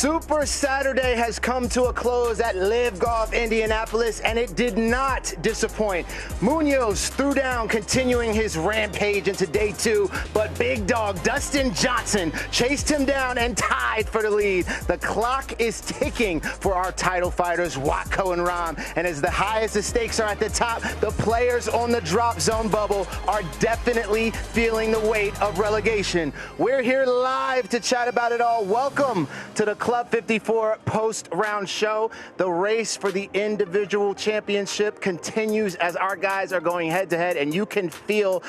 Super Saturday has come to a close at LIV Golf Indianapolis, and it did not disappoint. Munoz threw down, continuing his rampage into day two, but big dog Dustin Johnson chased him down and tied for the lead. The clock is ticking for our title fighters, Watko and Rahm, and as the highest the stakes are at the top, the players on the drop zone bubble are definitely feeling the weight of relegation. We're here live to chat about it all. Welcome to the Club 54 post-round show. The race for the individual championship continues as our guys are going head-to-head, and you can feel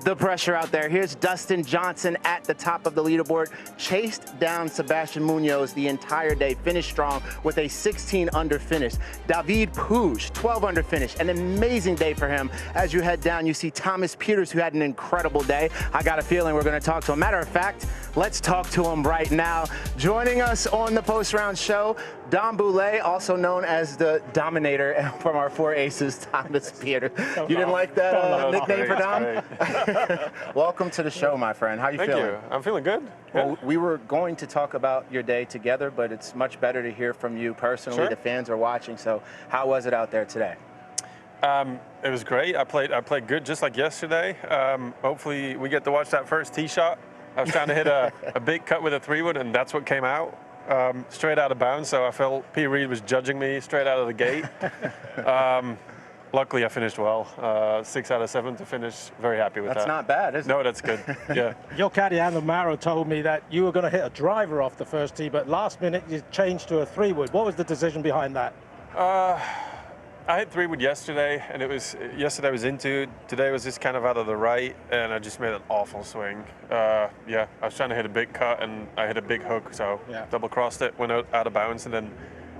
the pressure out there. Here's Dustin Johnson at the top of the leaderboard, chased down Sebastian Munoz the entire day, finished strong with a 16-under finish. David Puig, 12-under finish, an amazing day for him. As you head down, you see Thomas Pieters, who had an incredible day. I got a feeling we're going to talk to him. Matter of fact, let's talk to him right now. Joining us on the post-round show, Dom Boulay, also known as the Dominator from our Four Aces, Thomas Pieters. You didn't like that nickname for Dom? Welcome to the show, my friend. How you feeling? Thank you. I'm feeling good. Well, we were going to talk about your day together, but it's much better to hear from you personally. Sure. The fans are watching, so how was it out there today? It was great. I played good, just like yesterday. Hopefully we get to watch that first tee shot. I was trying to hit a big cut with a 3-wood, and that's what came out, straight out of bounds. So I felt P. Reed was judging me straight out of the gate. Luckily, I finished well. 6 out of 7 to finish. Very happy with that. That's not bad, is it? No, that's good. Yeah. Your caddy, Alan Maro, told me that you were going to hit a driver off the first tee, but last minute you changed to a 3-wood. What was the decision behind that? I hit 3-wood yesterday, and yesterday was into. Today was just kind of out of the right, and I just made an awful swing. Yeah, I was trying to hit a big cut, and I hit a big hook, so double crossed it, went out of bounds, and then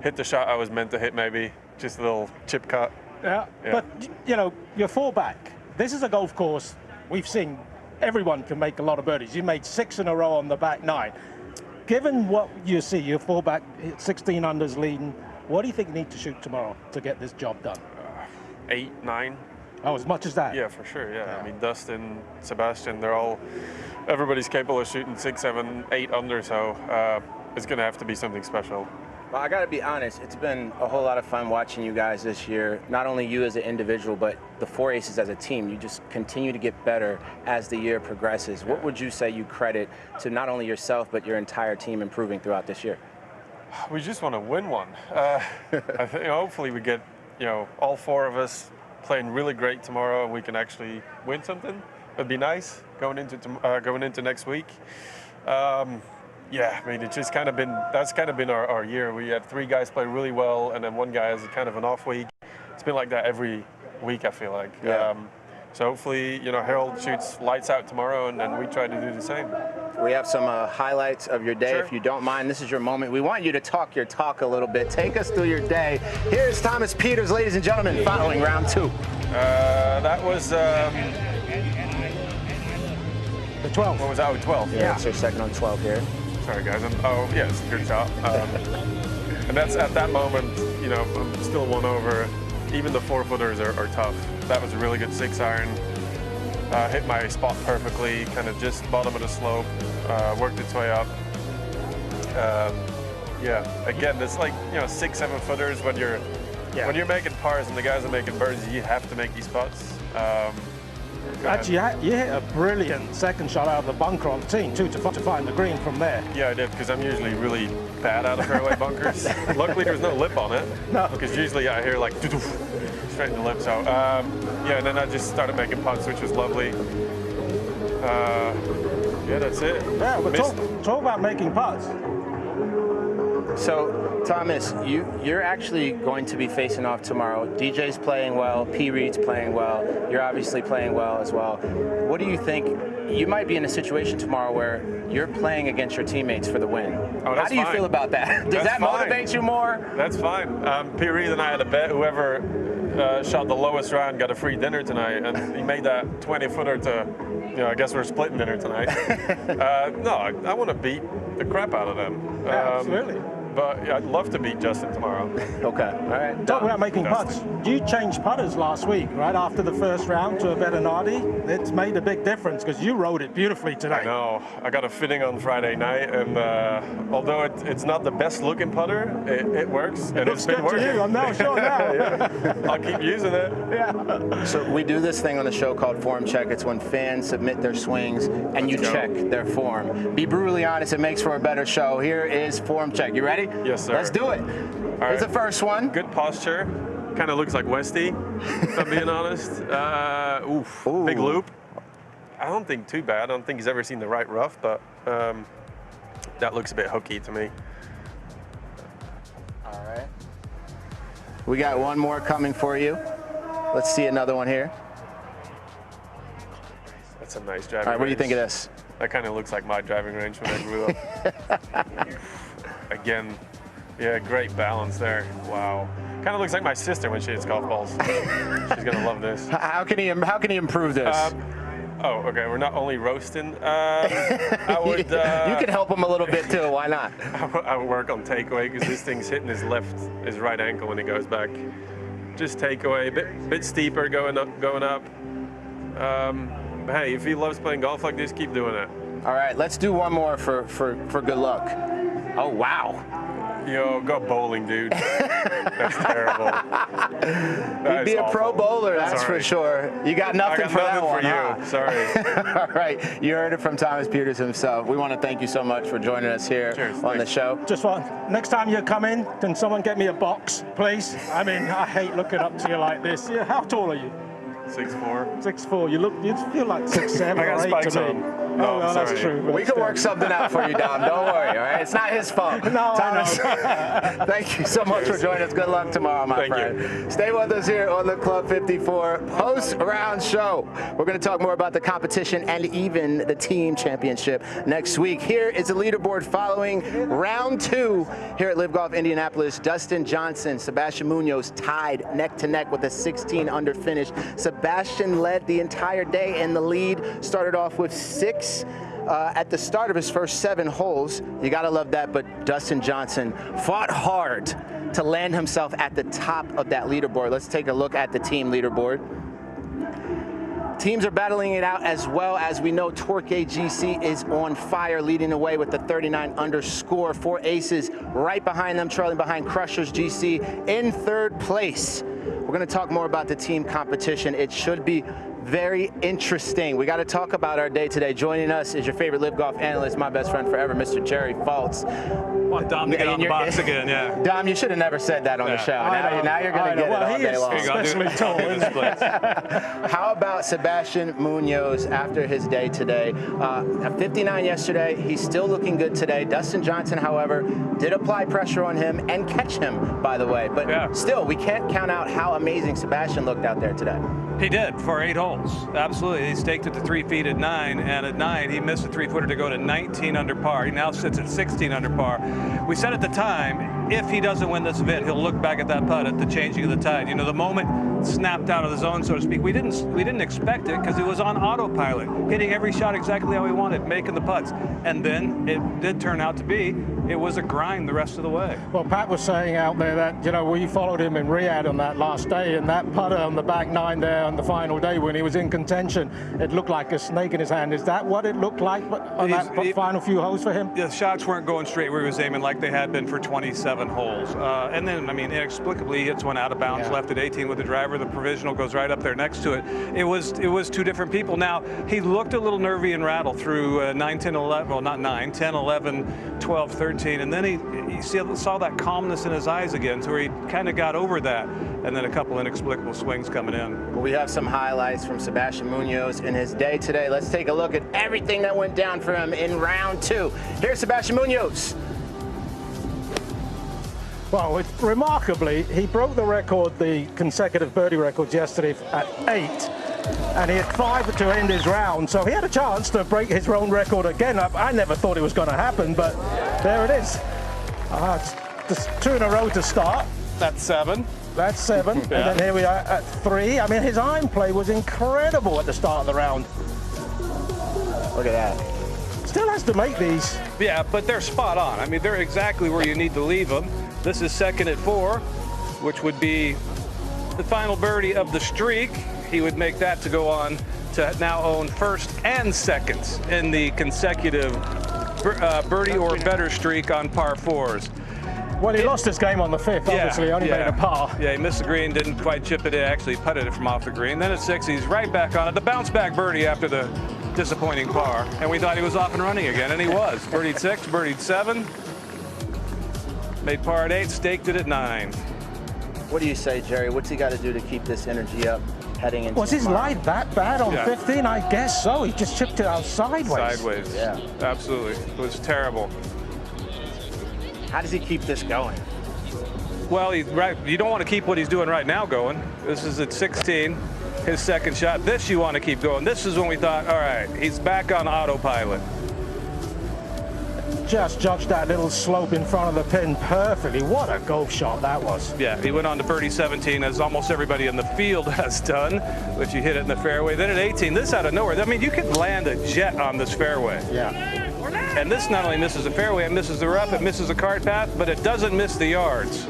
hit the shot I was meant to hit, maybe just a little chip cut. Yeah. But you know, your fallback. This is a golf course we've seen. Everyone can make a lot of birdies. You made 6 in a row on the back 9. Given what you see, your fallback 16 unders leading. What do you think you need to shoot tomorrow to get this job done? 8, 9. Oh, as much as that? Yeah, for sure, yeah. I mean, Dustin, Sebastian, everybody's capable of shooting 6, 7, 8 under, so it's going to have to be something special. Well, I got to be honest, it's been a whole lot of fun watching you guys this year. Not only you as an individual, but the Four Aces as a team. You just continue to get better as the year progresses. Yeah. What would you say you credit to not only yourself, but your entire team improving throughout this year? We just want to win one. I think, hopefully we get, all 4 of us playing really great tomorrow, and we can actually win something. It'd be nice going into next week. Yeah, I mean, it's just that's kind of been our year. We had 3 guys play really well, and then 1 guy has kind of an off week. It's been like that every week, I feel like. Yeah. So hopefully, Harold shoots lights out tomorrow, and then we try to do the same. We have some highlights of your day, Sure. if you don't mind. This is your moment. We want you to talk your talk a little bit. Take us through your day. Here's Thomas Pieters, ladies and gentlemen, following round 2. That was... the 12. What was that? 12. Yeah, it's your second on 12 here. Sorry, guys. It's a good shot. And that's at that moment, I'm still 1 over. Even the 4-footers are tough. That was a really good 6-iron. Hit my spot perfectly, kind of just bottom of the slope, worked its way up. Yeah, again, it's like 6, 7-footers when you're making pars and the guys are making birdies. You have to make these putts. Actually, you hit a brilliant second shot out of the bunker on team too to find the green from there. Yeah, I did, because I'm usually really bad out of fairway bunkers. Luckily, there's no lip on it. No. Because usually I hear like straight in the lip. So yeah, and then I just started making putts, which was lovely. Yeah, that's it. Yeah, but talk about making putts. So, Thomas, you're actually going to be facing off tomorrow. DJ's playing well, P. Reed's playing well, you're obviously playing well as well. What do you think? You might be in a situation tomorrow where you're playing against your teammates for the win. Oh, How do you feel about that? Does that motivate you more? That's fine. P. Reed and I had a bet. Whoever shot the lowest round got a free dinner tonight, and he made that 20-footer to, I guess we're splitting dinner tonight. No, I want to beat the crap out of them. Yeah, absolutely. but yeah, I'd love to beat Justin tomorrow. Okay, all right. Talk about making putts. You changed putters last week, right after the first round to a Bettinardi. It's made a big difference because you rode it beautifully today. I know. I got a fitting on Friday night, and although it's not the best looking putter, it works, and it's been working. To you. I'm now sure now. Yeah. I'll keep using it. Yeah. So we do this thing on the show called Form Check. It's when fans submit their swings and you check their form. Be brutally honest, it makes for a better show. Here is Form Check. You ready? Yes, sir. Let's do it. Here's the first one. Good posture. Kind of looks like Westy, if I'm being honest. Ooh. Big loop. I don't think too bad. I don't think he's ever seen the right rough, but that looks a bit hooky to me. All right. We got one more coming for you. Let's see another one here. That's a nice driving All right, what do you range. think of this? That kind of looks like my driving range when I grew up. Again, yeah, great balance there. Wow. Kind of looks like my sister when she hits golf balls. She's gonna love this. How can he improve this? Oh, okay. We're not only roasting. I would. You can help him a little bit too. Why not? I would work on takeaway because this thing's hitting his right ankle when it goes back. Just takeaway, a bit steeper going up. Hey, if he loves playing golf like this, keep doing it. All right, let's do one more for good luck. Oh wow. Yo, go bowling, dude. That's terrible. He'd be a pro bowler, that's for sure. You got nothing for that one, huh? Sorry. All right, you heard it from Thomas Pieters himself. We want to thank you so much for joining us here on the show. Just one. Next time you come in, can someone get me a box, please? I mean, I hate looking up to you like this. Yeah, how tall are you? 6'4". 6'4". You feel like 6'7" I got or 8 spikes to me. on. Oh, well, sorry. that's true. We can work something out for you, Dom. Don't worry, all right? It's not his fault. No, Thomas, thank you so much for joining us. Good luck tomorrow, my friend. Stay with us here on the Club 54 post-round show. We're going to talk more about the competition and even the team championship next week. Here is the leaderboard following round 2 here at LIV Golf Indianapolis. Dustin Johnson, Sebastian Munoz tied neck to neck with a 16-under finish. Sebastian led the entire day, and the lead started off with 6 at the start of his first 7 holes. You gotta love that, but Dustin Johnson fought hard to land himself at the top of that leaderboard. Let's take a look at the team leaderboard. Teams are battling it out as well. As we know, Torquay GC is on fire, leading the way with the 39-under score. 4 aces right behind them, trailing behind Crushers GC in 3rd place. We're going to talk more about the team competition. It should be very interesting. We got to talk about our day today. Joining us is your favorite LIV Golf analyst, my best friend forever, Mr. Jerry Faltz. Want Dom to get on the box again, yeah. Dom, you should have never said that on the show. Now you're going to get it all day long. Especially tall, isn't he? How about Sebastian Munoz after his day today? At 59 yesterday, he's still looking good today. Dustin Johnson, however, did apply pressure on him and catch him, by the way. But still, we can't count out how amazing Sebastian looked out there today. He did for 8 holes. Absolutely. He staked it to 3 feet at 9, and at 9 he missed a 3-footer to go to 19 under par. He now sits at 16 under par. We said at the time, if he doesn't win this event, he'll look back at that putt at the changing of the tide. You know, the moment snapped out of the zone, so to speak. We didn't expect it because it was on autopilot, hitting every shot exactly how he wanted, making the putts. And then it did turn out to be, it was a grind the rest of the way. Well, Pat was saying out there that, you know, we followed him in Riyadh on that last day, and that putter on the back 9 there on the final day when he was in contention, it looked like a snake in his hand. Is that what it looked like on that final few holes for him? The shots weren't going straight where he was aiming like they had been for 27 holes. And then, I mean, inexplicably, he hits one out of bounds, left at 18 with the driver. The provisional goes right up there next to it. It was 2 different people. Now, he looked a little nervy and rattled through 9, 10, 11, well, not 9, 10, 11, 12, 13. And then he saw that calmness in his eyes again, to where he kind of got over that. And then a couple inexplicable swings coming in. Well, we have some highlights from Sebastian Munoz in his day today. Let's take a look at everything that went down for him in round 2. Here's Sebastian Munoz. Well, remarkably, he broke the record, the consecutive birdie records yesterday at 8. And he had 5 to end his round, so he had a chance to break his own record again. I never thought it was going to happen, but there it is. It's 2 in a row to start. That's 7. That's 7, and then here we are at 3. I mean, his iron play was incredible at the start of the round. Look at that. still has to make these. Yeah, but they're spot on. I mean, they're exactly where you need to leave them. This is second at 4, which would be the final birdie of the streak. He would make that to go on to now own first and seconds in the consecutive birdie or better streak on par 4s. Well, he lost his game on the 5th, obviously, only made a par. Yeah, he missed the green, didn't quite chip it in, actually putted it from off the green. Then at 6, he's right back on it. The bounce back birdie after the disappointing par. And we thought he was off and running again, and he was. Birdied 6, birdied 7. Made par at 8, staked it at 9. What do you say, Jerry? What's he got to do to keep this energy up heading into Was his lie that bad on 15? I guess so. He just chipped it out sideways. Sideways. Yeah. Absolutely. It was terrible. How does he keep this going? Well, you don't want to keep what he's doing right now going. This is at 16, his second shot. This you want to keep going. This is when we thought, all right, he's back on autopilot. Just judged that little slope in front of the pin perfectly. What a golf shot that was. Yeah, he went on to birdie 17, as almost everybody in the field has done, which you hit it in the fairway. Then at 18, this out of nowhere. I mean, you could land a jet on this fairway. Yeah. And this not only misses the fairway, it misses the rough, it misses the cart path, but it doesn't miss the yards.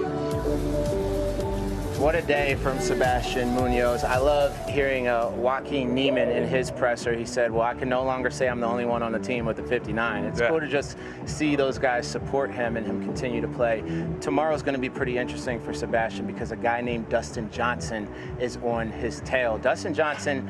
What a day from Sebastian Munoz. I love hearing Joaquin Niemann in his presser. He said, well, I can no longer say I'm the only one on the team with the 59. It's cool to just see those guys support him and him continue to play. Tomorrow's going to be pretty interesting for Sebastian because a guy named Dustin Johnson is on his tail. Dustin Johnson,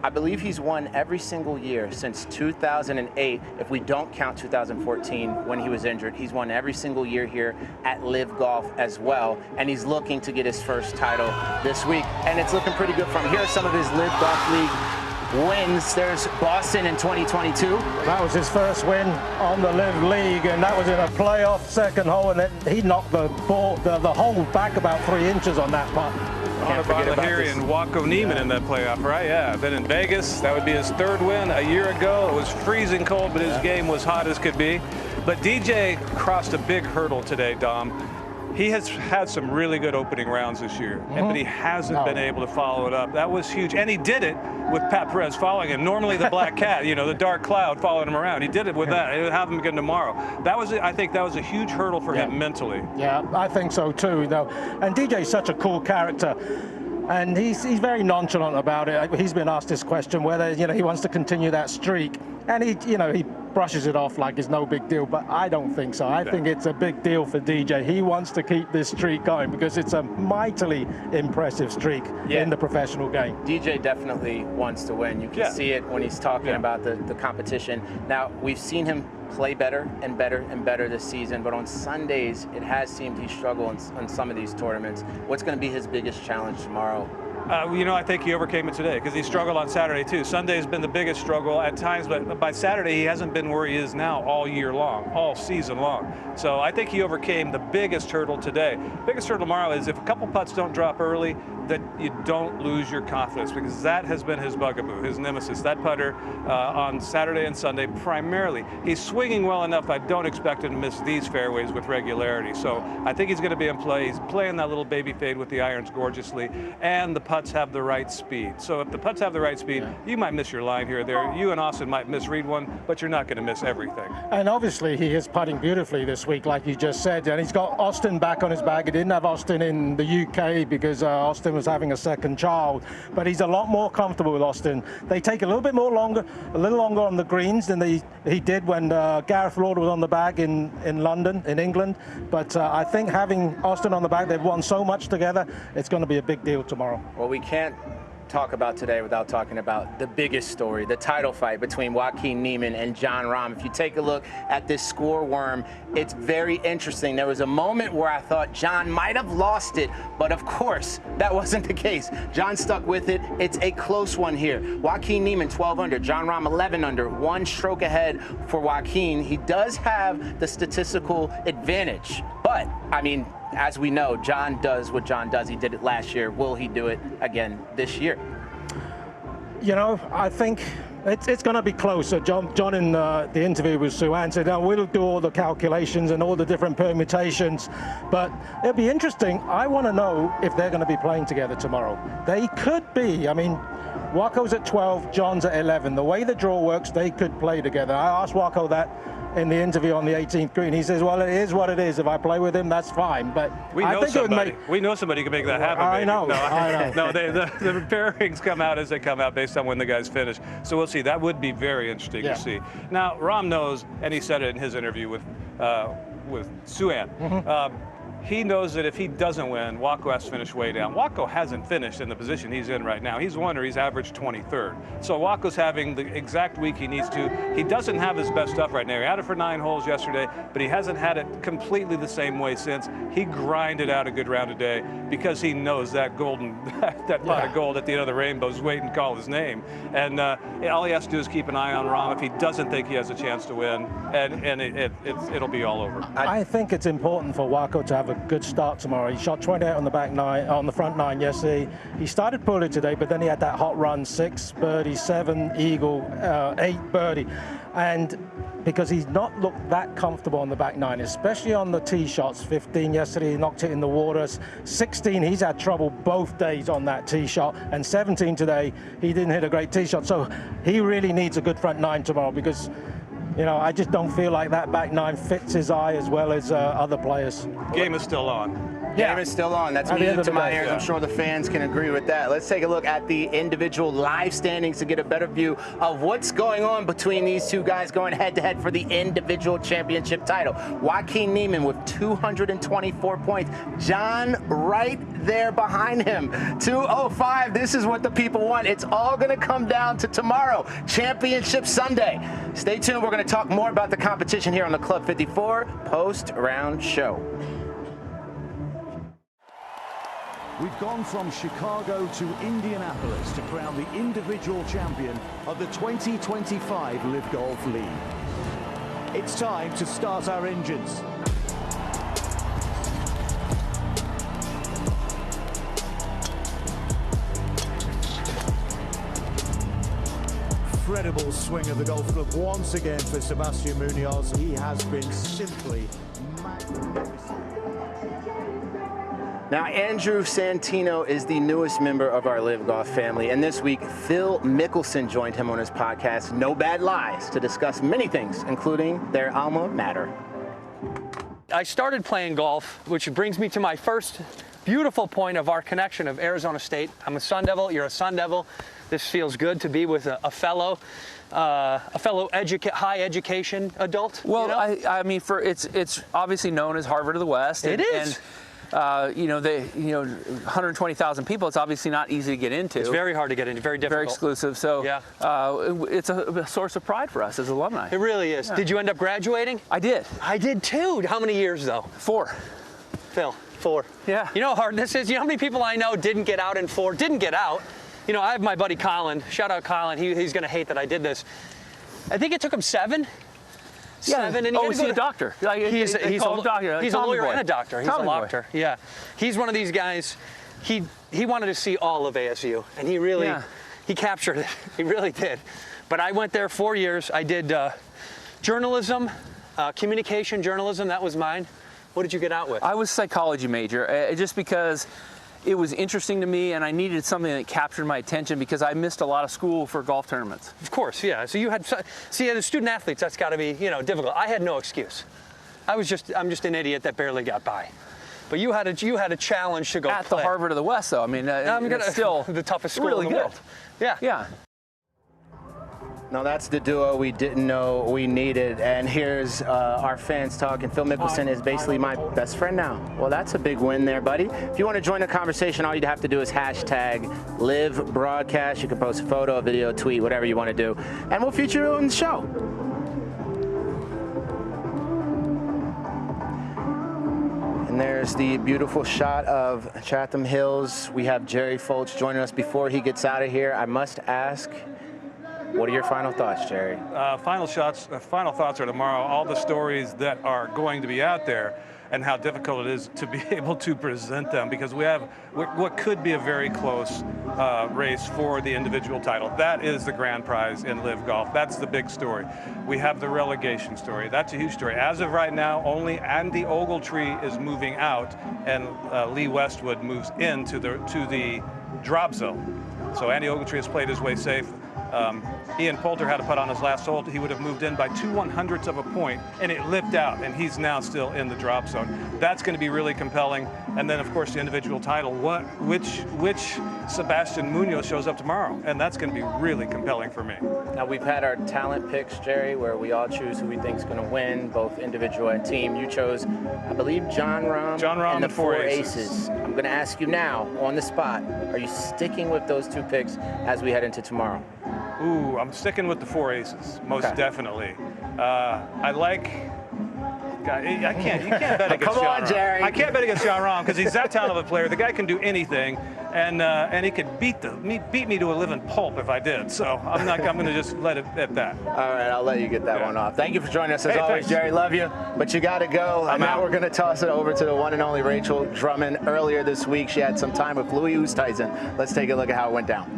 I believe he's won every single year since 2008. If we don't count 2014 when he was injured, he's won every single year here at LIV Golf as well. And he's looking to get his first title this week. And it's looking pretty good for him. Here are some of his LIV Golf League wins. There's Boston in 2022. That was his first win on the LIV League, and that was in a playoff second hole, and then he knocked the ball, the hole back about 3 inches on that putt. Can't forget about this. And Joaquin Niemann in that playoff, right? Yeah, been in Vegas. That would be his 3rd win a year ago. It was freezing cold, but his game was hot as could be. But DJ crossed a big hurdle today, Dom. He has had some really good opening rounds this year, but he hasn't been able to follow it up. That was huge, and he did it with Pat Perez following him. Normally the black cat, you know, the dark cloud following him around. He did it with that. He'll have him again tomorrow. That was, I think, that was a huge hurdle for him mentally. Yeah, I think so too, though. And DJ's such a cool character. And he's very nonchalant about it. He's been asked this question whether he wants to continue that streak, and he brushes it off like it's no big deal. But I don't think so. I think it's a big deal for DJ. He wants to keep this streak going because it's a mightily impressive streak in the professional game. DJ definitely wants to win. You can see it when he's talking about the competition. Now we've seen him play better and better and better this season, but on Sundays it has seemed he struggled on some of these tournaments. What's going to be his biggest challenge tomorrow? I think he overcame it today because he struggled on Saturday too. Sunday's been the biggest struggle at times, but by Saturday he hasn't been where he is now all year long, all season long. So I think he overcame the biggest hurdle today. Biggest hurdle tomorrow is if a couple putts don't drop early, that you don't lose your confidence, because that has been his bugaboo, his nemesis. That putter on Saturday and Sunday primarily. He's swinging well enough. I don't expect him to miss these fairways with regularity. So I think he's going to be in play. He's playing that little baby fade with the irons gorgeously, and the putts have the right speed. So if the putts have the right speed, you might miss your line here or there. You and Austin might misread one, but you're not going to miss everything. And obviously he is putting beautifully this week, like you just said, and he's got Austin back on his bag. He didn't have Austin in the UK because Austin was having a second child, but he's a lot more comfortable with Austin. They take a little longer on the greens than he did when Gareth Lauder was on the bag in London, in England. But I think having Austin on the bag, they've won so much together, it's going to be a big deal tomorrow. Well, we can't talk about today without talking about the biggest story, the title fight between Joaquin Niemann and Jon Rahm. If you take a look at this score worm, it's very interesting. There was a moment where I thought Jon might have lost it, but of course that wasn't the case. Jon stuck with it. It's a close one here. Joaquin Niemann 12 under, Jon Rahm 11 under, 1 stroke ahead for Joaquin. He does have the statistical advantage, but I mean, as we know, Jon does what Jon does. He did it last year. Will he do it again this year? You know, I think It's going to be closer. John in the interview with Suan said, oh, we'll do all the calculations and all the different permutations, but it'll be interesting. I want to know if they're going to be playing together tomorrow. They could be. I mean, Waco's at 12, John's at 11. The way the draw works, they could play together. I asked Waco that in the interview on the 18th green. He says, well, it is what it is. If I play with him, that's fine. But we know somebody who can make that happen. I know. No, the pairings come out as they come out based on when the guys finish. So we'll see. That would be very interesting to see. Now, Rahm knows, and he said it in his interview with Suan. He knows that if he doesn't win, Waco has to finish way down. Waco hasn't finished in the position he's in right now. He's won, or he's averaged 23rd. So Waco's having the exact week he needs to. He doesn't have his best stuff right now. He had it for 9 holes yesterday, but he hasn't had it completely the same way since. He grinded out a good round today because he knows that that pot of gold at the end of the rainbow is waiting to call his name. And all he has to do is keep an eye on Rahm if he doesn't think he has a chance to win, and it'll be all over. I think it's important for Waco to have a good start tomorrow. He shot 28 on the back 9, on the front 9 yesterday. He started poorly today, but then he had that hot run, 6 birdie, 7 eagle, 8 birdie. And because he's not looked that comfortable on the back 9, especially on the tee shots. 15 yesterday, he knocked it in the waters. 16, he's had trouble both days on that tee shot. And 17 today, he didn't hit a great tee shot. So he really needs a good front 9 tomorrow because, you know, I just don't feel like that back 9 fits his eye as well as other players. Game is still on. Game is still on. That's music to my ears. I'm sure the fans can agree with that. Let's take a look at the individual live standings to get a better view of what's going on between these two guys going head-to-head for the individual championship title. Joaquin Niemann with 224 points. John right there behind him, 205. This is what the people want. It's all going to come down to tomorrow, Championship Sunday. Stay tuned. We're going to talk more about the competition here on the Club 54 post-round show. We've gone from Chicago to Indianapolis to crown the individual champion of the 2025 LIV Golf League. It's time to start our engines. Incredible swing of the golf club once again for Sebastian Munoz. He has been simply magnificent. Now, Andrew Santino is the newest member of our LIV Golf family, and this week, Phil Mickelson joined him on his podcast, No Bad Lies, to discuss many things, including their alma mater. I started playing golf, which brings me to my first beautiful point of our connection of Arizona State. I'm a Sun Devil, you're a Sun Devil. This feels good to be with a fellow high education adult. Well, you know? I mean, it's obviously known as Harvard of the West. It is. And, 120,000 people, it's obviously not easy to get into. It's very hard to get into, very difficult. Very exclusive, so yeah. It's a source of pride for us as alumni. It really is. Yeah. Did you end up graduating? I did. I did too. How many years though? 4. Phil, 4. Yeah. You know how hard this is? You know how many people I know didn't get out in 4, didn't get out? You know, I have my buddy Colin, shout out Colin, he's gonna hate that I did this. I think it took him 7. Yeah. And he is he a doctor? He's a lawyer and a doctor. He's a doctor. Yeah. He's one of these guys. He wanted to see all of ASU, and he really he captured it. He really did. But I went there 4 years. I did journalism, communication journalism. That was mine. What did you get out with? I was a psychology major, just because it was interesting to me, and I needed something that captured my attention because I missed a lot of school for golf tournaments. Of course, yeah. So you had, as student athletes, that's got to be, difficult. I had no excuse. I'm just an idiot that barely got by. But you had a challenge to go at play. The Harvard of the West, though. I mean, it's still the toughest school really in the world. Yeah. Yeah. Now that's the duo we didn't know we needed, and here's our fans talking. Phil Mickelson is basically my best friend now. Well, that's a big win there, buddy. If you want to join the conversation, all you'd have to do is hashtag LIV Broadcast. You can post a photo, a video, a tweet, whatever you want to do, and we'll feature you on the show. And there's the beautiful shot of Chatham Hills. We have Jerry Foltz joining us. Before he gets out of here, I must ask, what are your final thoughts, Jerry? Final thoughts are tomorrow. All the stories that are going to be out there. and how difficult it is to be able to present them, because we have what could be a very close race for the individual title. That is the grand prize in LIV Golf. That's the big story. We have the relegation story. That's a huge story. As of right now, only Andy Ogletree is moving out, and Lee Westwood moves into the drop zone. So Andy Ogletree has played his way safe. Ian Poulter had to put on his last hole. He would have moved in by 2/100ths of a point, and it lipped out, and he's now still in the drop zone. That's going to be really compelling. And then, of course, the individual title. Which Sebastian Munoz shows up tomorrow? And that's going to be really compelling for me. Now, we've had our talent picks, Jerry, where we all choose who we think is going to win, both individual and team. You chose, I believe, John Rahm and the four aces. I'm going to ask you now, on the spot, are you sticking with those two picks as we head into tomorrow? Ooh, I'm sticking with the four aces, most definitely. I like. You can't bet against John Rahm. Jerry. I can't bet against John Rahm because he's that talented of a player. The guy can do anything, and he could beat me to a living pulp if I did. So I'm going to just let it at that. All right, I'll let you get that one off. Thank you for joining us as always, thanks. Jerry. Love you, but you got to go. I'm now out. we're going to toss it over to the one and only Rachel Drummond. Earlier this week, she had some time with Louis Oosthuizen. Let's take a look at how it went down.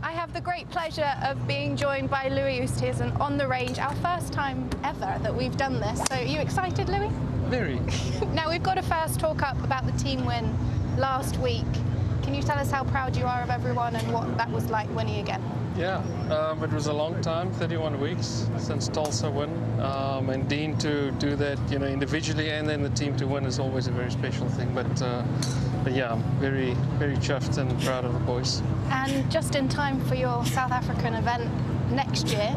I have the great pleasure of being joined by Louis Oosthuizen on the range, our first time ever that we've done this. So are you excited, Louis? Very. Now we've got to first talk up about the team win last week. Can you tell us how proud you are of everyone and what that was like winning again? Yeah, it was a long time, 31 weeks since Tulsa won, and Dean to do that, individually and then the team to win is always a very special thing. But yeah, I'm very, very chuffed and proud of the boys. And just in time for your South African event next year,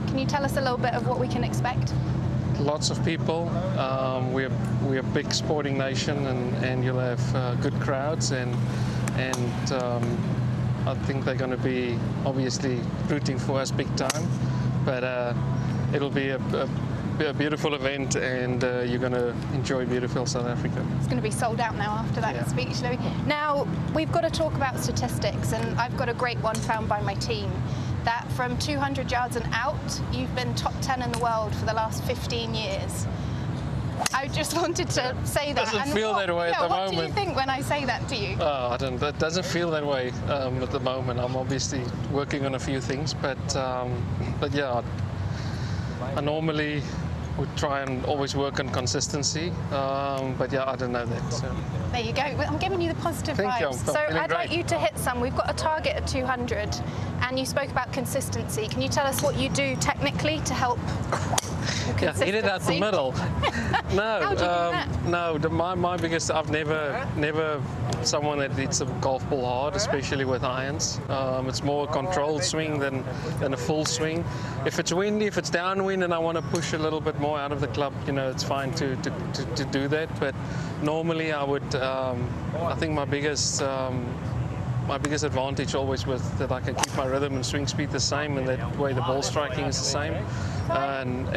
can you tell us a little bit of what we can expect? Lots of people. We're a big sporting nation, and you'll have good crowds, and I think they're going to be obviously rooting for us big time, but it'll be a beautiful event, and you're going to enjoy beautiful South Africa. It's going to be sold out now after that speech, Louis. Now, we've got to talk about statistics, and I've got a great one found by my team, that from 200 yards and out, you've been top 10 in the world for the last 15 years. I just wanted to say that. Doesn't feel that way at the moment. What do you think when I say that to you? Oh, I don't. That doesn't feel that way at the moment. I'm obviously working on a few things, but yeah, I normally would try and always work on consistency. But yeah, I don't know that. So. There you go. I'm giving you the positive Thank vibes. you. So I'd great. like you to hit some. We've got a target at 200, and you spoke about consistency. Can you tell us what you do technically to help? Yeah, hit it out the middle. No, How do you do that? no. My biggest. I've never someone that hits a golf ball hard, especially with irons. It's more a controlled swing than a full swing. If it's windy, if it's downwind, and I want to push a little bit more out of the club, it's fine to do that. But normally, I would. I think my biggest advantage always was that I can keep my rhythm and swing speed the same, and that way the ball striking is the same. And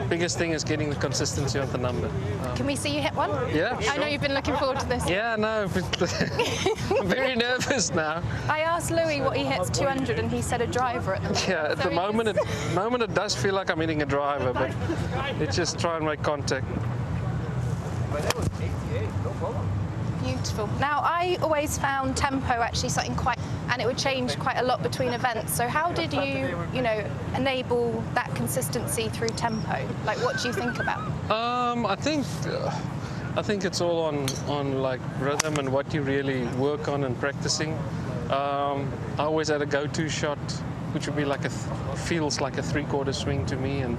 biggest thing is getting the consistency of the number. Can we see you hit one? Yeah, sure. I know you've been looking forward to this. Yeah, no, I'm very nervous now. I asked Louis what he hits 200, and he said a driver at the moment. Yeah, at the moment it does feel like I'm hitting a driver, but it's just try and make contact. Beautiful. Now, I always found tempo actually something and it would change quite a lot between events. So how did you, enable that consistency through tempo? Like, what do you think about? I think it's all on like rhythm and what you really work on and practicing. I always had a go-to shot, which would be feels like a three-quarter swing to me, and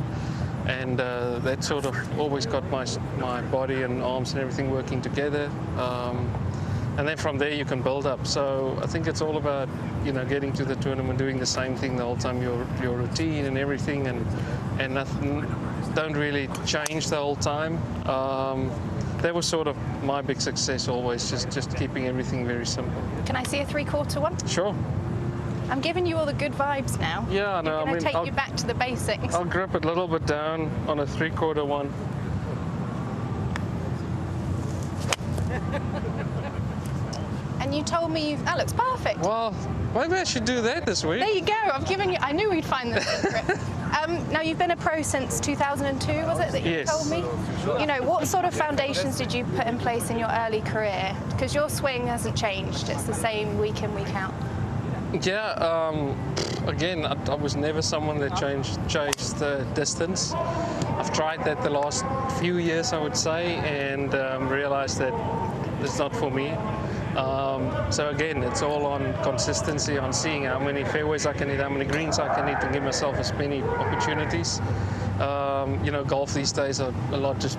that sort of always got my body and arms and everything working together. And then from there you can build up. So I think it's all about getting to the tournament, doing the same thing the whole time, your routine and everything, and nothing, don't really change the whole time. That was sort of my big success always, just keeping everything very simple. Can I see a three-quarter one? Sure. I'm giving you all the good vibes now. Yeah, no, I'm going to take you back to the basics. I'll grip it a little bit down on a three-quarter one. And you told me that looks perfect. Well, maybe I should do that this week. There you go. I knew we'd find the secret. Now, you've been a pro since 2002, was it, that you told me? You know, what sort of foundations did you put in place in your early career? Because your swing hasn't changed. It's the same week in, week out. Yeah, again, I was never someone that chased the distance. I've tried that the last few years, I would say, and realized that it's not for me. So again, it's all on consistency, on seeing how many fairways I can hit, how many greens I can hit, and give myself as many opportunities. You know, golf these days are a lot just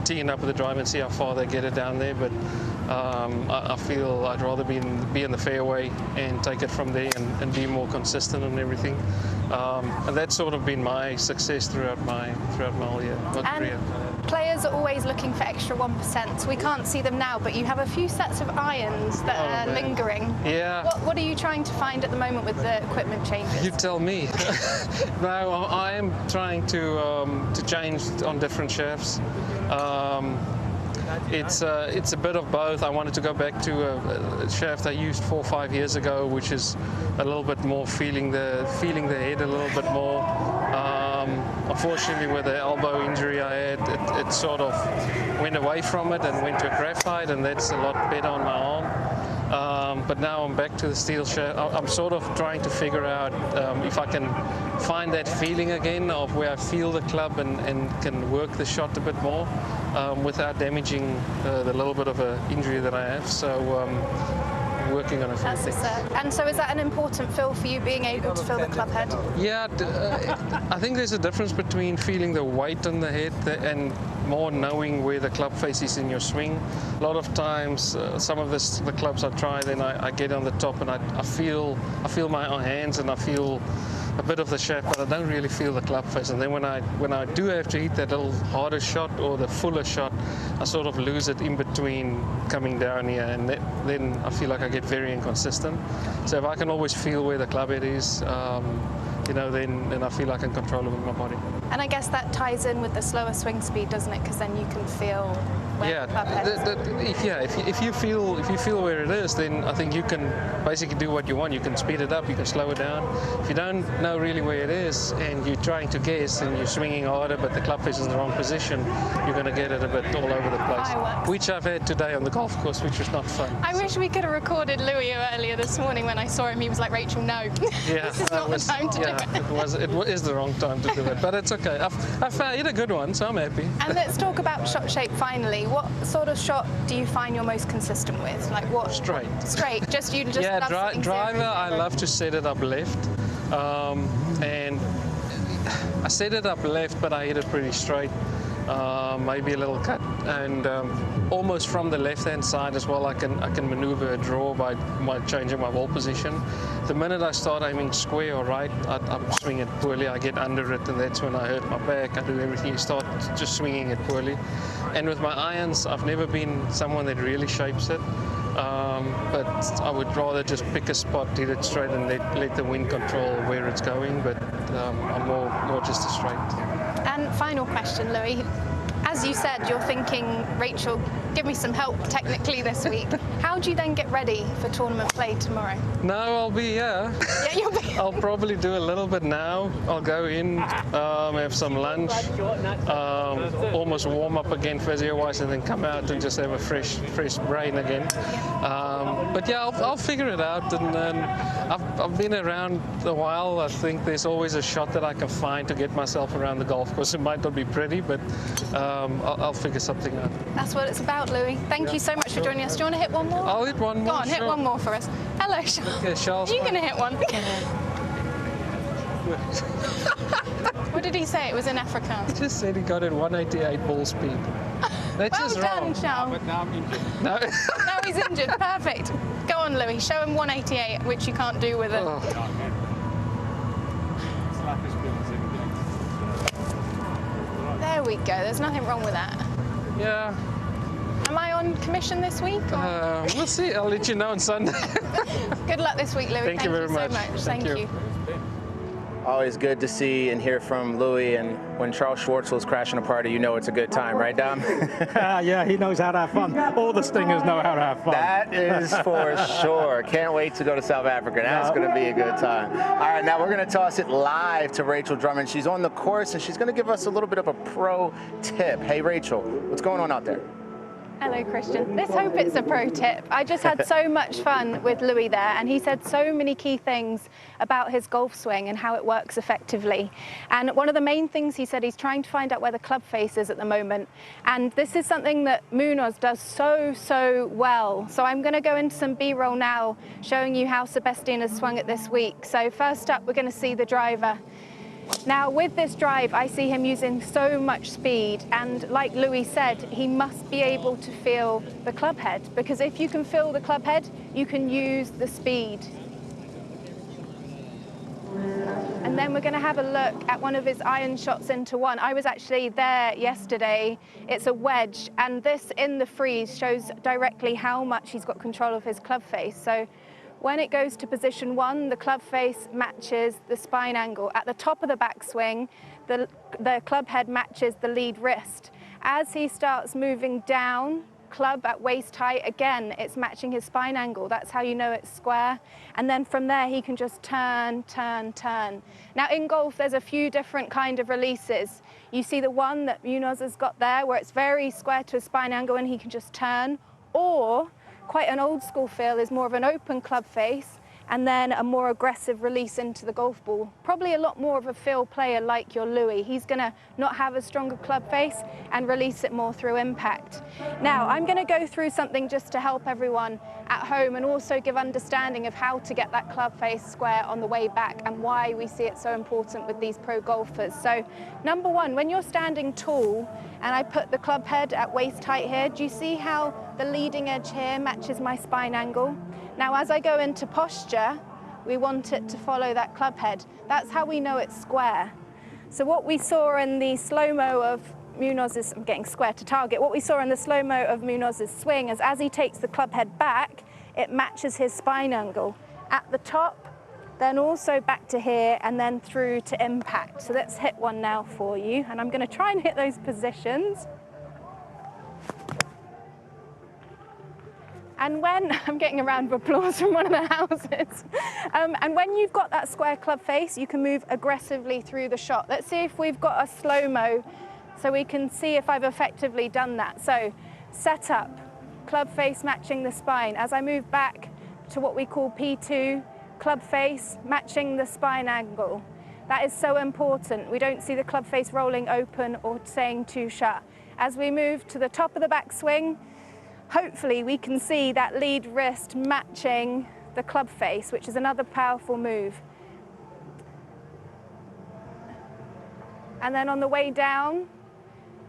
teeing up with the drive and see how far they get it down there. But I feel I'd rather be in the fairway and take it from there and be more consistent and everything. And that's sort of been my success throughout my whole career. Players are always looking for extra 1%. So we can't see them now, but you have a few sets of irons that are lingering. Yeah. What are you trying to find at the moment with the equipment changes? You tell me. No, I am trying to change on different shafts. It's a bit of both. I wanted to go back to a shaft I used 4 or 5 years ago, which is a little bit more feeling the head a little bit more. Unfortunately, with the elbow injury I had, it sort of went away from it and went to a graphite, and that's a lot better on my arm. But now I'm back to the steel shaft. I'm sort of trying to figure out if I can find that feeling again of where I feel the club and can work the shot a bit more without damaging the little bit of an injury that I have. So working on a few things. And so is that an important feel for you, being able to feel the club head? Yeah, I think there's a difference between feeling the weight on the head and more knowing where the club face is in your swing. A lot of times, some of the clubs I try, then I get on the top and I feel my hands and I feel a bit of the shaft, but I don't really feel the club face. And then when I do have to hit that little harder shot or the fuller shot, I sort of lose it in between coming down here, and then I feel like I get very inconsistent. So if I can always feel where the club head is, you know, then I feel I can control it with my body. And I guess that ties in with the slower swing speed, doesn't it? Because then you can feel where the club head is. If you feel where it is, then I think you can basically do what you want. You can speed it up, you can slow it down. If you don't know really where it is and you're trying to guess and you're swinging harder, but the club face is in the wrong position, you're going to get it a bit all over the place. Which I've had today on the golf course, which was not fun. I wish we could have recorded Louis earlier this morning when I saw him. He was like, Rachel, no. Yeah, this is not the time to do it. It is the wrong time to do it, but it's okay. I've hit a good one, so I'm happy. And let's talk about shot shape finally. What sort of shot do you find you're most consistent with? Like what? Straight. Straight. Yeah, driver. I love to set it up left, and I set it up left, but I hit it pretty straight. Maybe a little cut, and almost from the left-hand side as well. I can maneuver a draw by changing my ball position. The minute I start aiming square or right, I swing it poorly. I get under it, and that's when I hurt my back. I do everything. You start just swinging it poorly. And with my irons, I've never been someone that really shapes it. But I would rather just pick a spot, hit it straight, and let the wind control where it's going. But I'm more just a straight. And final question, Louis. As you said, you're thinking, Rachel, give me some help technically this week. How do you then get ready for tournament play tomorrow? No, I'll be here. Yeah, you'll be. I'll probably do a little bit now. I'll go in, have some lunch, almost warm up again physio-wise, and then come out and just have a fresh brain again. But yeah, I'll figure it out. And I've been around a while. I think there's always a shot that I can find to get myself around the golf course. It might not be pretty, but I'll figure something out. That's what it's about, Louis. Thank you so much for joining us. Do you want to hit one more? I'll hit one more. Go on, hit one more for us. Hello, Charles. Okay, Charles. Are you going to hit one? What did he say? It was in Afrikaans. He just said he got it 188 ball speed. That's well just done, wrong. Charles. But now I'm injured. No. Now he's injured. Perfect. Go on, Louis. Show him 188, which you can't do with it. Oh. There we go. There's nothing wrong with that. Yeah. Am I on commission this week? We'll see. I'll let you know on Sunday. Good luck this week, Louis. Thank you very much. so much. Thank you. Always good to see and hear from Louis, and when Charles Schwartzel's crashing a party, you know it's a good time, right, Dom? Yeah, he knows how to have fun. All the Stingers know how to have fun. That is for sure. Can't wait to go to South Africa. That's going to be a good time. All right, now we're going to toss it live to Rachel Drummond. She's on the course, and she's going to give us a little bit of a pro tip. Hey, Rachel, what's going on out there? Hello, Christian. Let's hope it's a pro tip. I just had so much fun with Louis there, and he said so many key things about his golf swing and how it works effectively. And one of the main things he said, he's trying to find out where the club face is at the moment. And this is something that Munoz does so well. So I'm going to go into some B-roll now, showing you how Sebastian has swung it this week. So first up, we're going to see the driver. Now, with this drive, I see him using so much speed, and like Louis said, he must be able to feel the club head, because if you can feel the club head, you can use the speed. And then we're going to have a look at one of his iron shots into one. I was actually there yesterday. It's a wedge, and this in the freeze shows directly how much he's got control of his club face. So when it goes to position one, the club face matches the spine angle. At the top of the backswing, the club head matches the lead wrist. As he starts moving down, club at waist height, again, it's matching his spine angle. That's how you know it's square. And then from there, he can just turn. Now in golf, there's a few different kind of releases. You see the one that Munoz has got there, where it's very square to a spine angle and he can just turn, or quite an old school feel is more of an open club face and then a more aggressive release into the golf ball. Probably a lot more of a feel player like your Louis. He's going to not have a stronger club face and release it more through impact. Now, I'm going to go through something just to help everyone at home and also give understanding of how to get that club face square on the way back and why we see it so important with these pro golfers. So, number one, when you're standing tall, and I put the club head at waist height here, do you see how the leading edge here matches my spine angle? Now, as I go into posture, we want it to follow that club head. That's how we know it's square. So what we saw in the slow-mo of Munoz's, I'm getting square to target, what we saw in the slow-mo of Munoz's swing is as he takes the club head back, it matches his spine angle. At the top, then also back to here, and then through to impact. So let's hit one now for you, and I'm going to try and hit those positions. And when, I'm getting a round of applause from one of the houses, and when you've got that square club face, you can move aggressively through the shot. Let's see if we've got a slow-mo so we can see if I've effectively done that. So set up, club face matching the spine. As I move back to what we call P2, club face matching the spine angle. That is so important. We don't see the club face rolling open or staying too shut. As we move to the top of the backswing, hopefully we can see that lead wrist matching the club face, which is another powerful move. And then on the way down,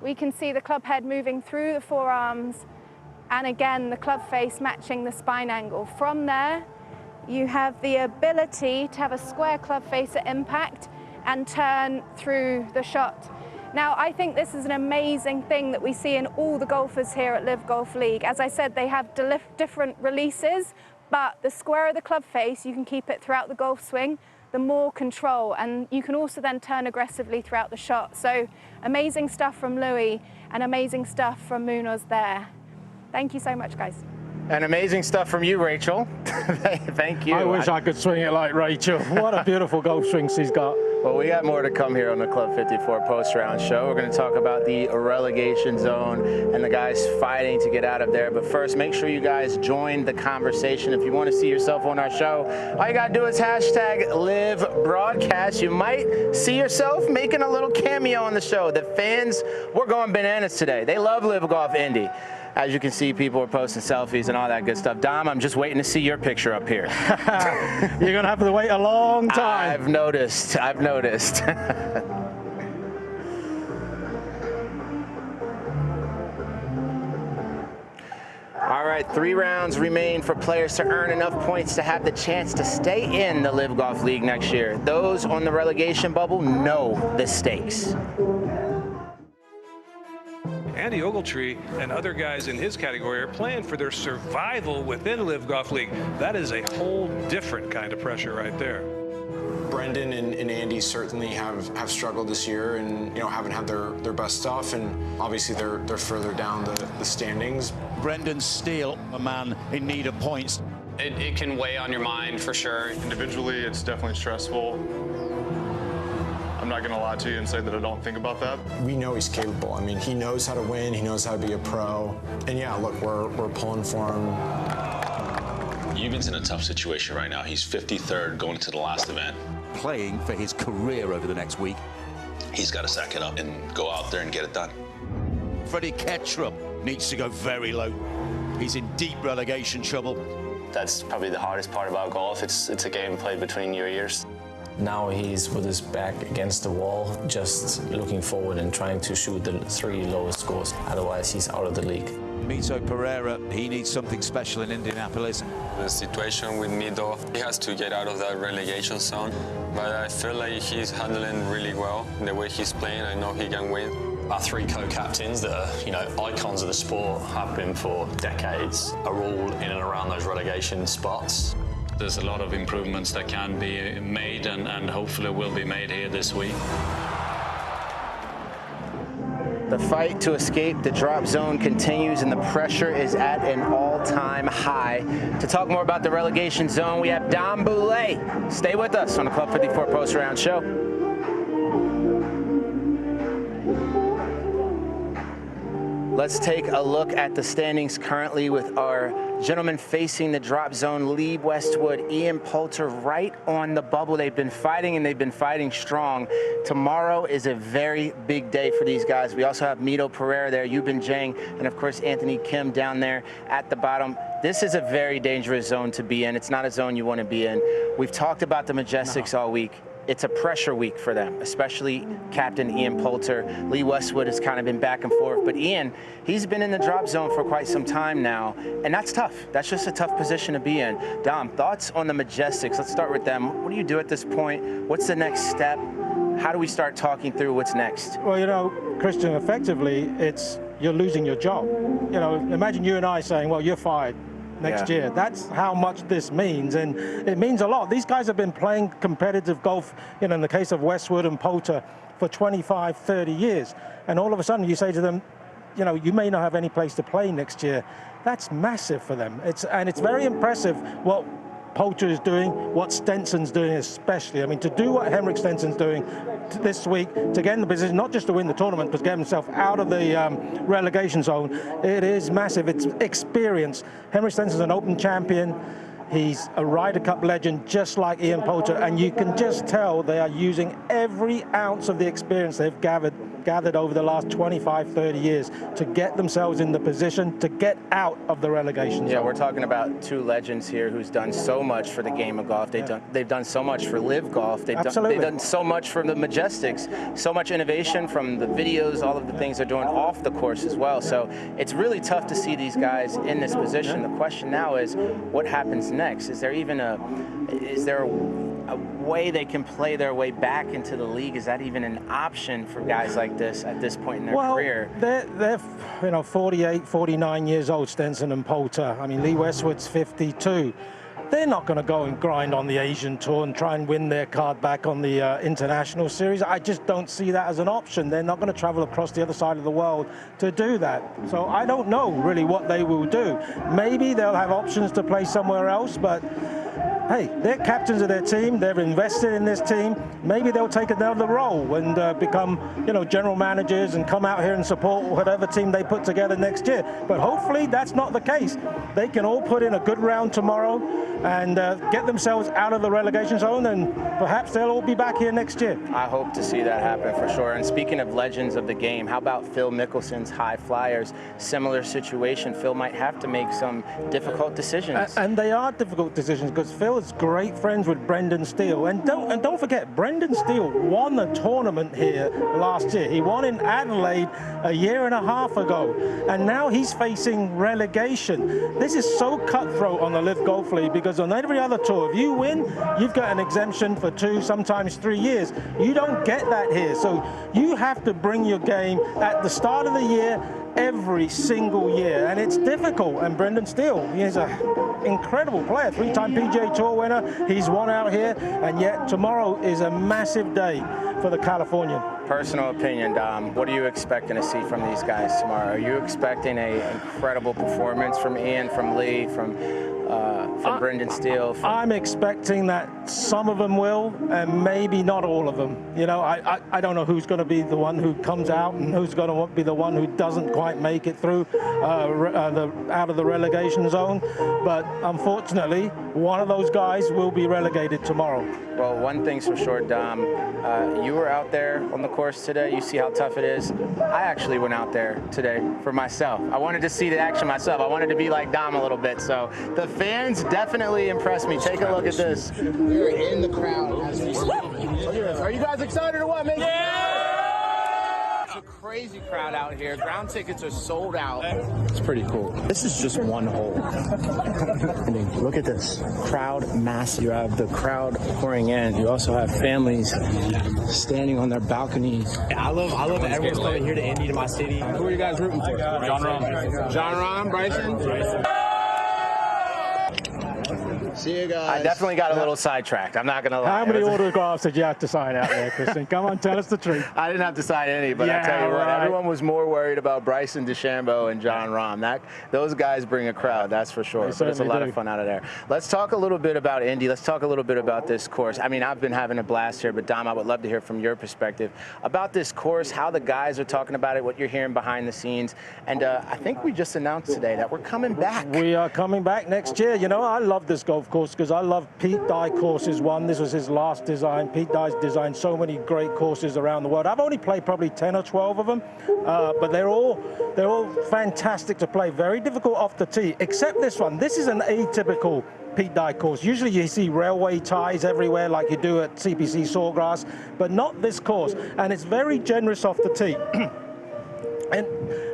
we can see the club head moving through the forearms, and again, the club face matching the spine angle. From there, you have the ability to have a square club face at impact and turn through the shot. Now, I think this is an amazing thing that we see in all the golfers here at LIV Golf League. As I said, they have different releases, but the squarer the club face, you can keep it throughout the golf swing, the more control, and you can also then turn aggressively throughout the shot. So amazing stuff from Louis and amazing stuff from Munoz there. Thank you so much, guys. And amazing stuff from you, Rachel. Thank you. I wish I could swing it like Rachel. What a beautiful golf swing she's got. Well, we got more to come here on the Club 54 post-round show. We're going to talk about the relegation zone and the guys fighting to get out of there. But first, make sure you guys join the conversation. If you want to see yourself on our show, all you got to do is hashtag Live Broadcast. You might see yourself making a little cameo on the show. The fans, we're going bananas today. They love Live Golf Indy. As you can see, people are posting selfies and all that good stuff. Dom, I'm just waiting to see your picture up here. You're going to have to wait a long time. I've noticed. I've noticed. All right, 3 rounds remain for players to earn enough points to have the chance to stay in the LIV Golf League next year. Those on the relegation bubble know the stakes. Andy Ogletree and other guys in his category are playing for their survival within LIV Golf League. That is a whole different kind of pressure right there. Brendan and Andy certainly have struggled this year, and haven't had their best stuff, and obviously they're further down the standings. Brendan Steele, a man in need of points. It can weigh on your mind for sure. Individually, it's definitely stressful. I'm not going to lie to you and say that I don't think about that. We know he's capable. I mean, he knows how to win. He knows how to be a pro. And yeah, look, we're pulling for him. Euban's in a tough situation right now. He's 53rd going to the last event. Playing for his career over the next week. He's got to sack it up and go out there and get it done. Freddie Ketchum needs to go very low. He's in deep relegation trouble. That's probably the hardest part about golf. It's a game played between your ears. Now he's with his back against the wall, just looking forward and trying to shoot the 3 lowest scores. Otherwise, he's out of the league. Mito Pereira, he needs something special in Indianapolis. The situation with Mito, he has to get out of that relegation zone, but I feel like he's handling really well. The way he's playing, I know he can win. Our 3 co-captains that are, icons of the sport, have been for decades, are all in and around those relegation spots. There's a lot of improvements that can be made and hopefully will be made here this week. The fight to escape the drop zone continues, and the pressure is at an all-time high. To talk more about the relegation zone, we have Dom Boulay. Stay with us on the Club 54 Post-Round Show. Let's take a look at the standings currently with our gentleman facing the drop zone, Lee Westwood, Ian Poulter, right on the bubble. They've been fighting, and they've been fighting strong. Tomorrow is a very big day for these guys. We also have Mito Pereira there, Yubin Zhang, and of course Anthony Kim down there at the bottom. This is a very dangerous zone to be in. It's not a zone you want to be in. We've talked about the Majestics all week. It's a pressure week for them, especially Captain Ian Poulter. Lee Westwood has kind of been back and forth, but Ian, he's been in the drop zone for quite some time now, and that's tough. That's just a tough position to be in. Dom, thoughts on the Majestics? Let's start with them. What do you do at this point? What's the next step? How do we start talking through what's next? Well, Christian, effectively, you're losing your job. Imagine you and I saying, well, you're fired next year. That's how much this means, and it means a lot. These guys have been playing competitive golf, in the case of Westwood and Poulter, for 25, 30 years, and all of a sudden you say to them, you may not have any place to play next year. That's massive for them. It's very impressive what Poulter is doing, what Stenson's doing especially. I mean, to do what Henrik Stenson's doing this week, to get in the position, not just to win the tournament, but to get himself out of the relegation zone, it is massive. It's experience. Henrik Stenson's an Open champion. He's a Ryder Cup legend, just like Ian Poulter, and you can just tell they are using every ounce of the experience they've gathered over the last 25, 30 years to get themselves in the position to get out of the relegation zone. Yeah, we're talking about 2 legends here who's done so much for the game of golf. They've done so much for LIV Golf. They've done so much for the Majestics, so much innovation from the videos, all of the things they're doing off the course as well. So it's really tough to see these guys in this position. The question now is, what happens next? Is there a way they can play their way back into the league? Is that even an option for guys like this at this point in their career? They're 48, 49 years old, Stenson and Poulter. I mean, Lee Westwood's 52. They're not going to go and grind on the Asian Tour and try and win their card back on the International Series. I just don't see that as an option. They're not going to travel across the other side of the world to do that. So I don't know really what they will do. Maybe they'll have options to play somewhere else, but hey, they're captains of their team. They're invested in this team. Maybe they'll take another role and become, general managers and come out here and support whatever team they put together next year. But hopefully that's not the case. They can all put in a good round tomorrow and get themselves out of the relegation zone, and perhaps they'll all be back here next year. I hope to see that happen for sure. And speaking of legends of the game, how about Phil Mickelson's High Flyers? Similar situation. Phil might have to make some difficult decisions. And they are difficult decisions, because Phil is great friends with Brendan Steele. And don't forget, Brendan Steele won the tournament here last year. He won in Adelaide a year and a half ago, and now he's facing relegation. This is so cutthroat on the LIV Golf League, because on every other tour, if you win, you've got an exemption for 2, sometimes 3 years. You don't get that here. So you have to bring your game at the start of the year, every single year, and it's difficult. And Brendan Steele, he's an incredible player, 3-time PGA Tour winner. He's won out here, and yet tomorrow is a massive day for the Californian. Personal opinion, Dom, what are you expecting to see from these guys tomorrow? Are you expecting an incredible performance from Ian, from Lee, from Brendan Steele? I'm expecting that some of them will, and maybe not all of them. You know, I don't know who's going to be the one who comes out and who's going to be the one who doesn't quite make it through out of the relegation zone. But unfortunately, one of those guys will be relegated tomorrow. Well, one thing's for sure, Dom. You were out there on the course today. You see how tough it is. I actually went out there today for myself. I wanted to see the action myself. I wanted to be like Dom a little bit. So the fans definitely impressed me. Take a look at this. We're in the crowd as we speak. Are you guys excited or what, man? Yeah! It's a crazy crowd out here. Ground tickets are sold out. It's pretty cool. This is just one hole. I mean, look at this. Crowd massive. You have the crowd pouring in. You also have families standing on their balconies. I love everyone's coming here to Indy, to my city. Who are you guys rooting for? John Rahm. John Rahm, Bryson? See you guys. I definitely got a little sidetracked. I'm not going to lie. How many autographs did you have to sign out there, Kristen? Come on, tell us the truth. I didn't have to sign any, but I'll tell you what, everyone was more worried about Bryson DeChambeau and John Rahm. Those guys bring a crowd, that's for sure. But it's a lot of fun out of there. Let's talk a little bit about Indy. Let's talk a little bit about this course. I mean, I've been having a blast here, but Dom, I would love to hear from your perspective about this course, how the guys are talking about it, what you're hearing behind the scenes. And I think we just announced today that we're coming back. We are coming back next year. You know, I love this golf course because I love Pete Dye courses one. This was his last design. Pete Dye's designed so many great courses around the world. I've only played probably 10 or 12 of them, but they're all fantastic to play. Very difficult off the tee, except this one. This is an atypical Pete Dye course. Usually you see railway ties everywhere like you do at CPC Sawgrass, but not this course. And it's very generous off the tee. And,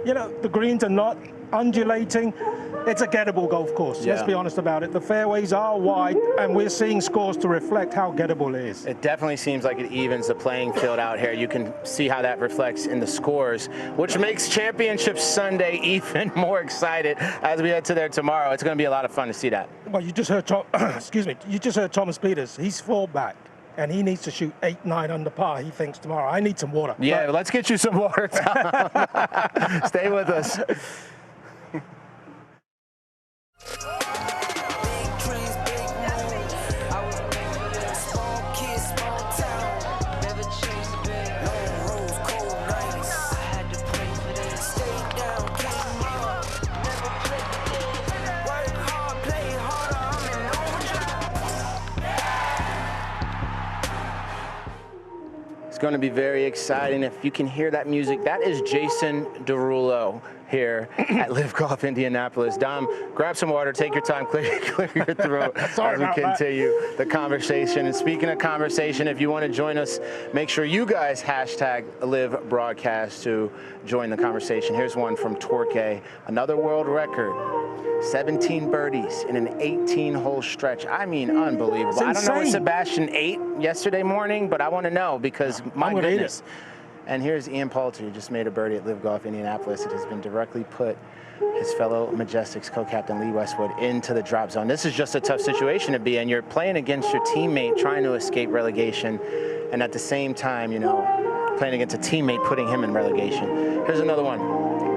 you know, the greens are not undulating. It's a gettable golf course. Yeah. Let's be honest about it. The fairways are wide, and we're seeing scores to reflect how gettable it is. It definitely seems like it evens the playing field out here. You can see how that reflects in the scores, which makes Championship Sunday even more excited as we head to there tomorrow. It's going to be a lot of fun to see that. Well, you just heard excuse me. You just heard Thomas Pieters. He's 4 back. And he needs to shoot 8, 9 under par, he thinks, tomorrow. I need some water. Yeah, but let's get you some water, Tom. Stay with us. Going to be very exciting. If you can hear that music, that is Jason Derulo here at LIV Golf Indianapolis. Dom, grab some water, take your time, clear your throat as we continue the conversation. And speaking of conversation, if you want to join us, make sure you guys hashtag LIV Broadcast to join the conversation. Here's one from Torquay, another world record. 17 birdies in an 18-hole stretch. I mean, unbelievable. I don't know what Sebastian ate yesterday morning, but I want to know because my goodness. And here's Ian Poulter, who just made a birdie at LIV Golf Indianapolis. It has been directly put his fellow Majestics co-captain Lee Westwood into the drop zone. This is just a tough situation to be in. You're playing against your teammate trying to escape relegation, and at the same time, you know, playing against a teammate putting him in relegation. Here's another one.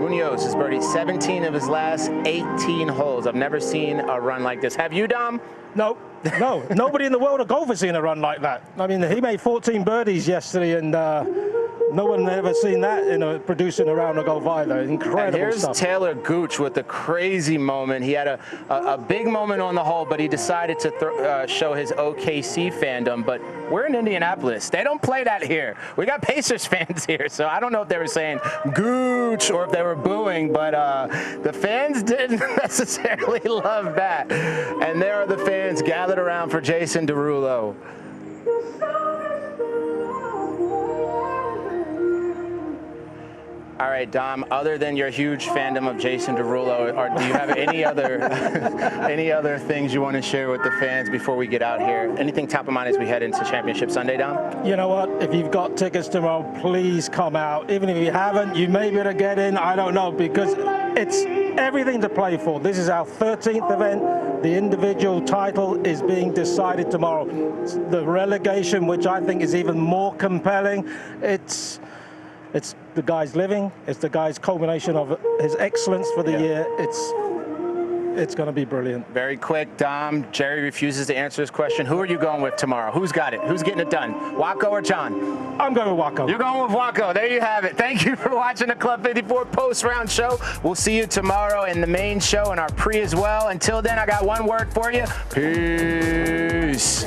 Munoz has birdied 17 of his last 18 holes. I've never seen a run like this. Have you, Dom? No. No. Nobody in the world of golf has seen a run like that. I mean, he made 14 birdies yesterday, and no one had ever seen that producing a round of golf either. Incredible and here's stuff. Taylor Gooch with a crazy moment. He had a big moment on the hole, but he decided to show his OKC fandom. But we're in Indianapolis. They don't play that here. We got Pacers fans here, so I don't know if they were saying Gooch or if they were booing, but the fans didn't necessarily love that. And there are the fans gathered around for Jason Derulo. All right, Dom, other than your huge fandom of Jason Derulo, do you have any other things you want to share with the fans before we get out here? Anything top of mind as we head into Championship Sunday, Dom? You know what? If you've got tickets tomorrow, please come out. Even if you haven't, you may be able to get in. I don't know, because it's everything to play for. This is our 13th event. The individual title is being decided tomorrow. It's the relegation, which I think is even more compelling. It's the guy's living. It's the guy's culmination of his excellence for the year. It's going to be brilliant. Very quick, Dom. Jerry refuses to answer this question. Who are you going with tomorrow? Who's got it? Who's getting it done? Waco or John? I'm going with Waco. You're going with Waco. There you have it. Thank you for watching the Club 54 post-round show. We'll see you tomorrow in the main show and our pre as well. Until then, I got one word for you. Peace.